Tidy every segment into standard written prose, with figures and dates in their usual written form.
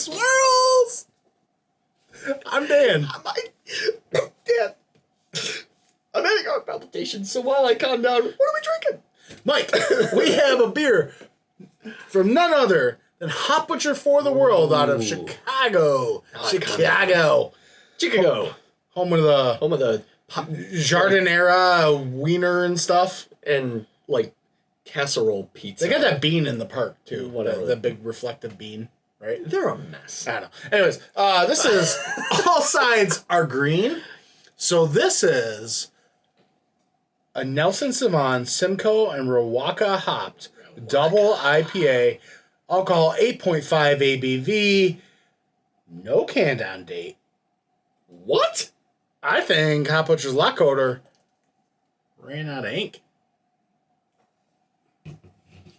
swirls. I'm Dan. Dan. I'm having heart palpitations, so while I calm down, what are we drinking? Mike, we have a beer from none other than Hop Butcher for the World out of Chicago. Chicago. Home of the Jardinera wiener and stuff. And, like, casserole pizza. They got that bean in the park, too. Whatever. The big reflective bean, right? They're a mess. I know. Anyways, this is All Sides Are Green. So this is a Nelson Sauvin, Simcoe, and Riwaka-hopped double IPA, alcohol 8.5 ABV, no can down date. What? I think Hop Butcher's lot coder ran out of ink.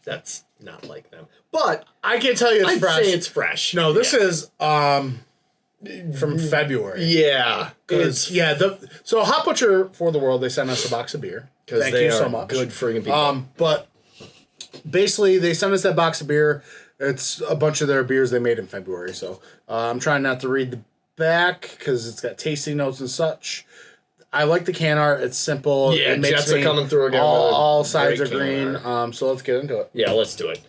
That's not like them. But I can tell you it's fresh. I'd say it's fresh. No, this is from February. Yeah. So Hop Butcher for the World, they sent us a box of beer. Thank you so much. Good friggin' people. But basically, they sent us that box of beer. It's a bunch of their beers they made in February. So I'm trying not to read the back because it's got tasting notes and such. I like the can art. It's simple. Yeah, it makes jets are coming through again. All sides are Great green. So let's get into it. Yeah, let's do it.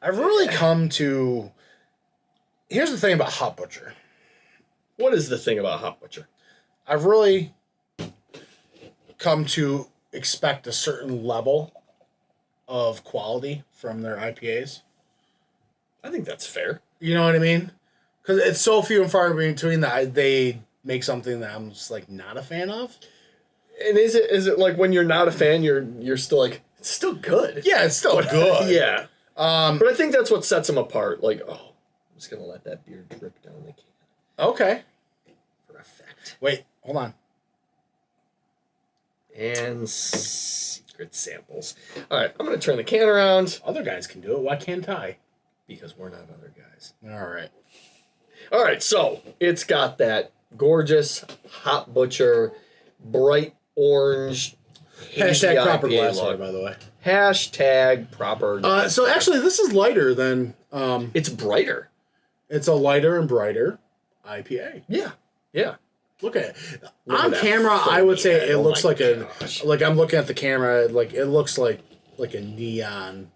I've really come to... Here's the thing about Hop Butcher. What is the thing about Hop Butcher? I've really come to expect a certain level of quality from their IPAs. I think that's fair. You know what I mean? Because it's so few and far between that they make something that I'm just like not a fan of. And is it like when you're not a fan, you're still like, it's still good. Yeah, it's still good. Yeah. But I think that's what sets them apart. Like, oh, I'm just gonna let that beer drip down the can. Okay. For effect. Wait, hold on. And secret samples. All right, I'm gonna turn the can around. Other guys can do it. Why can't I? Because we're not other guys. All right. All right, so it's got that gorgeous Hop Butcher, bright orange. Hashtag proper IPA glassware, look. by the way. Hashtag proper. So actually, this is lighter than. It's brighter. It's a lighter and brighter IPA. Yeah, yeah. Look at it. Look On at camera, that I would say foamy it head. looks Oh like my gosh. like I'm looking at the camera, like it looks like a neon.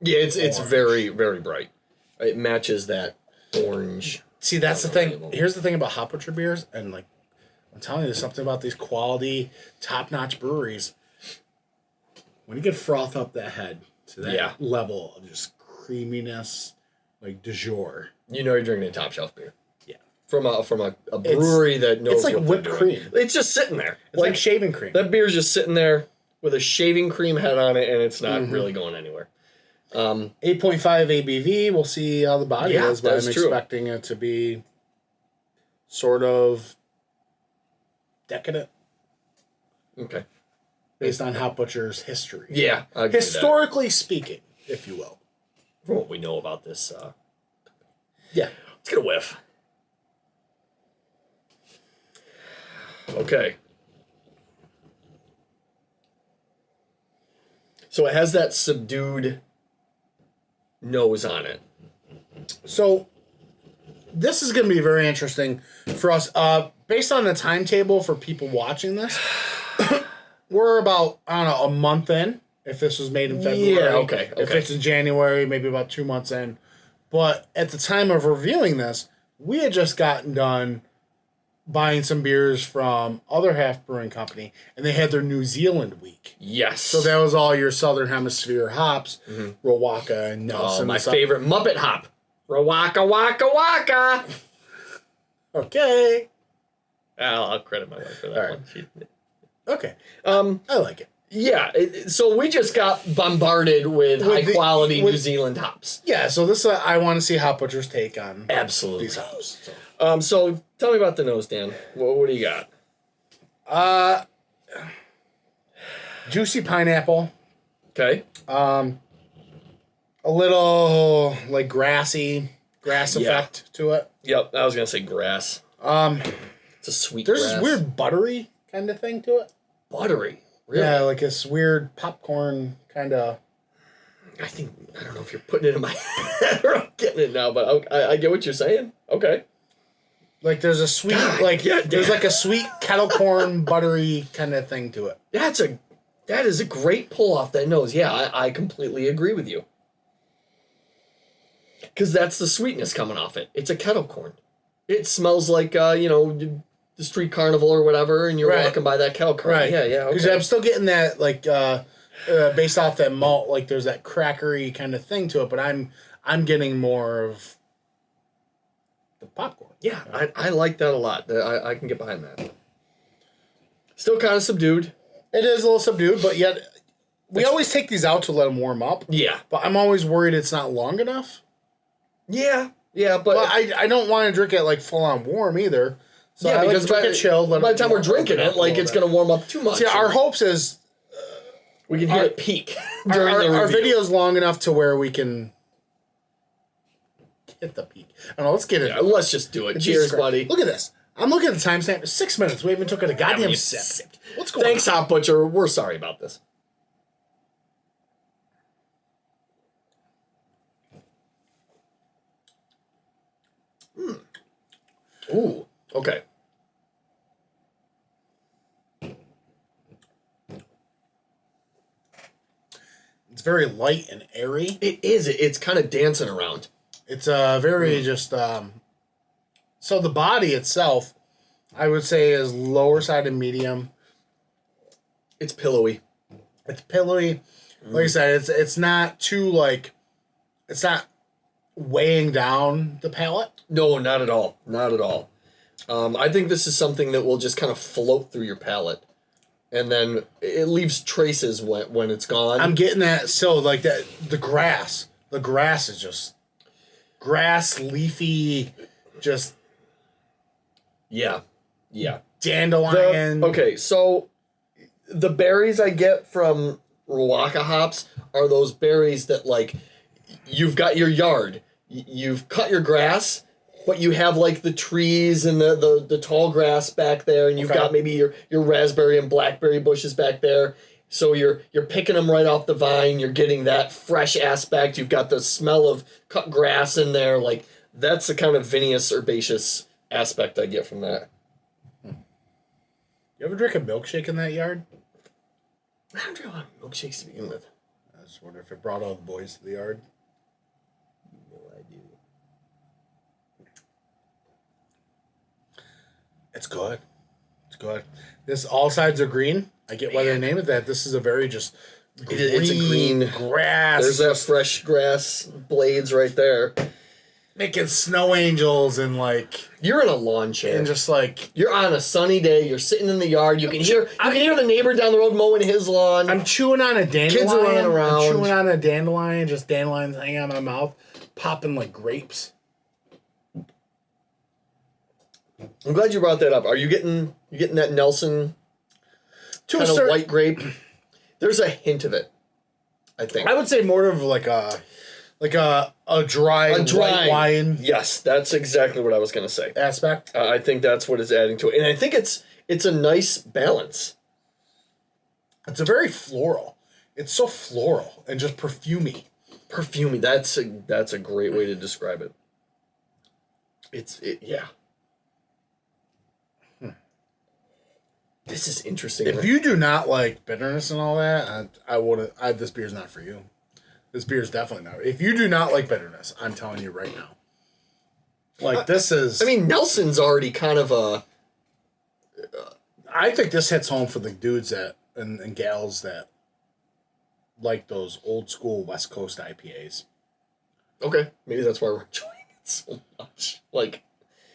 Yeah, it's Orange. very, very bright. It matches that orange. See, that's the thing. Here's the thing about Hop Butcher beers, and like I'm telling you, there's something about these quality, top-notch breweries. When you get froth up that head to that level of just creaminess, like du jour. You know you're drinking a top shelf beer. Yeah. From a brewery that knows it's like what whipped they're doing. cream. It's just sitting there. It's like shaving cream. That beer's just sitting there with a shaving cream head on it, and it's not really going anywhere. 8.5 ABV. We'll see how the body is, but I'm expecting it to be sort of decadent. Okay. Based on Hop Butcher's history. Yeah. I'll give you that. Historically speaking, if you will. From what we know about this. Yeah. Let's get a whiff. Okay. So it has that subdued nose on it. So this is going to be very interesting for us. Based on the timetable for people watching this, we're about, I don't know, a month in. If this was made in February. Yeah, okay. If it's in January, maybe about 2 months in. But at the time of reviewing this, we had just gotten done buying some beers from other half brewing company, and they had their New Zealand week. Yes. So that was all your Southern Hemisphere hops, Riwaka and Nelson. Oh, my and stuff. favorite Muppet hop. Riwaka, waka, waka. Okay. I'll credit my wife for that one. Okay. I like it. Yeah, so we just got bombarded with high-quality New Zealand hops. Yeah, so this I want to see Hop Butcher's take on Absolutely. these hops. So tell me about the nose, Dan. What do you got? Juicy pineapple. Okay. A little like grass effect to it. Yep, I was gonna say grass. It's a sweet There's grass. this weird buttery kind of thing to it. Buttery. Really? Yeah, like this weird popcorn kind of. I don't know if you're putting it in my head or I'm getting it now, but I get what you're saying. Okay. Like there's a sweet, there's like a sweet kettle corn buttery kind of thing to it. That is a great pull off that nose. Yeah, I completely agree with you. Because that's the sweetness coming off it. It's a kettle corn. It smells like, the street carnival or whatever, and you're walking by that kettle corn. Right. Yeah, okay. Because I'm still getting that, like, based off that malt, like there's that crackery kind of thing to it, but I'm getting more of the popcorn. Yeah, I like that a lot. I can get behind that. Still kind of subdued. It is a little subdued, but yet we always take these out to let them warm up. Yeah. But I'm always worried it's not long enough. Yeah, but I don't want to drink it like full on warm either. So yeah, I because drink it chilled. By the time we're drinking it, like it's going to warm up too much. See, our hopes is we can hit it peak during our the review. video's long enough to where we can hit the peak. I don't know, let's get it. Yeah, let's just do it. Cheers, buddy. Look at this. I'm looking at the timestamp. 6 minutes. We haven't took a goddamn sip. What's going Thanks, on? Hop Butcher. We're sorry about this. Ooh, okay. It's very light and airy. It is. It's kind of dancing around. It's very just. So the body itself, I would say, is lower side of medium. It's pillowy. It's pillowy. Like I said, it's not too like. It's not weighing down the palate. No, not at all. Not at all. I think this is something that will just kind of float through your palate. And then it leaves traces when it's gone. I'm getting that. So, like that, the grass. The grass is just grass, leafy, just Yeah. dandelion. Okay, so the berries I get from Riwaka hops are those berries that, like, you've got your yard. You've cut your grass, but you have, like, the trees and the tall grass back there, and you've got maybe your raspberry and blackberry bushes back there. So you're picking them right off the vine. You're getting that fresh aspect. You've got the smell of cut grass in there. Like, that's the kind of vinous, herbaceous aspect I get from that. You ever drink a milkshake in that yard? I don't drink a lot of milkshakes to begin with. I just wonder if it brought all the boys to the yard. No idea. It's good. It's good. This all sides are green. I get why they name it that. This is a very just green, It's a green grass. There's that fresh grass blades right there. Making snow angels and like You're in a lawn chair. and just like You're on a sunny day. You're sitting in the yard. You can hear the neighbor down the road mowing his lawn. I'm chewing on a dandelion. Kids are running around. I'm chewing on a dandelion, just dandelions hanging out of my mouth, popping like grapes. I'm glad you brought that up. Are you getting that Nelson To kind a of certain, white grape? There's a hint of it, I think. I would say more of like a dry white wine Yes, that's exactly what I was going to say. aspect. I think that's what is adding to it, and I think it's a nice balance. It's a very floral. It's so floral and just perfumey. Perfumey. That's a great way to describe it. Yeah. This is interesting. If you do not like bitterness and all that, I wouldn't. This beer's not for you. This beer's definitely not. If you do not like bitterness, I'm telling you right now. Like this is. I mean, Nelson's already kind of a. I think this hits home for the dudes that and gals that like those old school West Coast IPAs. Okay, maybe that's why we're enjoying it so much. Like,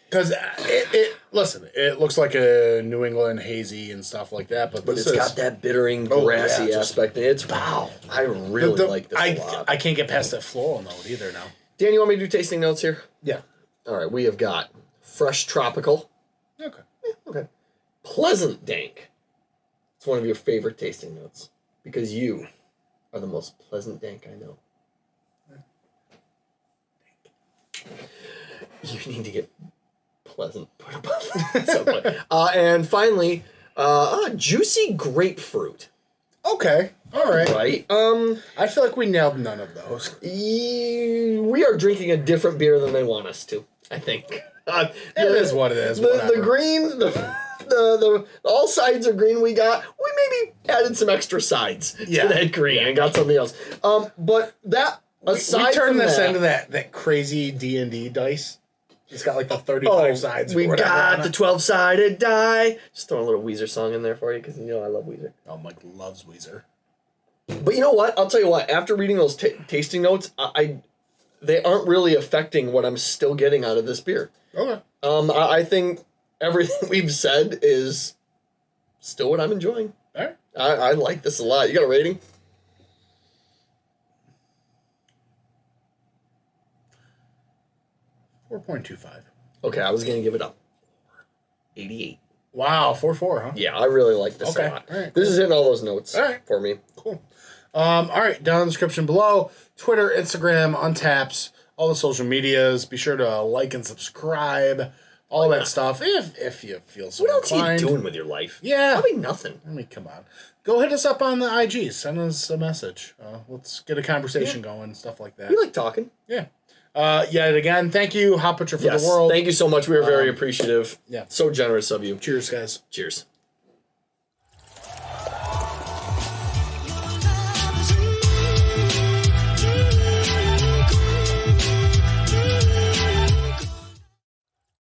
because it looks like a New England hazy and stuff like that, but it's got that bittering, grassy aspect. Wow. I really like this a lot. I can't get past that floral note either now. Dan, you want me to do tasting notes here? Yeah. All right, we have got fresh tropical. Okay. Okay. Pleasant dank. It's one of your favorite tasting notes because you are the most pleasant dank I know. You need to get pleasant put above at some point. And finally, juicy grapefruit. Okay. All right. Right. I feel like we nailed none of those. We are drinking a different beer than they want us to, I think. It is what it is. The Whatever. green, the all sides are green we got. We maybe added some extra sides to that green and got something else. But that, aside we turned from this that, into that crazy D&D dice. It's got like the 35 sides. We or whatever got on the it. 12-sided die. Just throwing a little Weezer song in there for you because you know I love Weezer. Oh, Mike loves Weezer. But you know what? I'll tell you what. After reading those tasting notes, they aren't really affecting what I'm still getting out of this beer. Okay. I think everything we've said is still what I'm enjoying. All right. I like this a lot. You got a rating? 4.25. Okay, I was gonna give it a 88. Wow, 4.4, huh? Yeah, I really like this a lot. All right, This is hitting all those notes for me. Cool. All right, down in the description below, Twitter, Instagram, Untappd, all the social medias. Be sure to like and subscribe, all that stuff, if you feel so What else inclined. are you doing with your life? Yeah. Probably nothing. I mean, come on. Go hit us up on the IG. Send us a message. Let's get a conversation going, stuff like that. We like talking. Yeah. Yet again, thank you, Hop Butcher for the world. Thank you so much. We are very appreciative. Yeah. So generous of you. Cheers, guys. Cheers.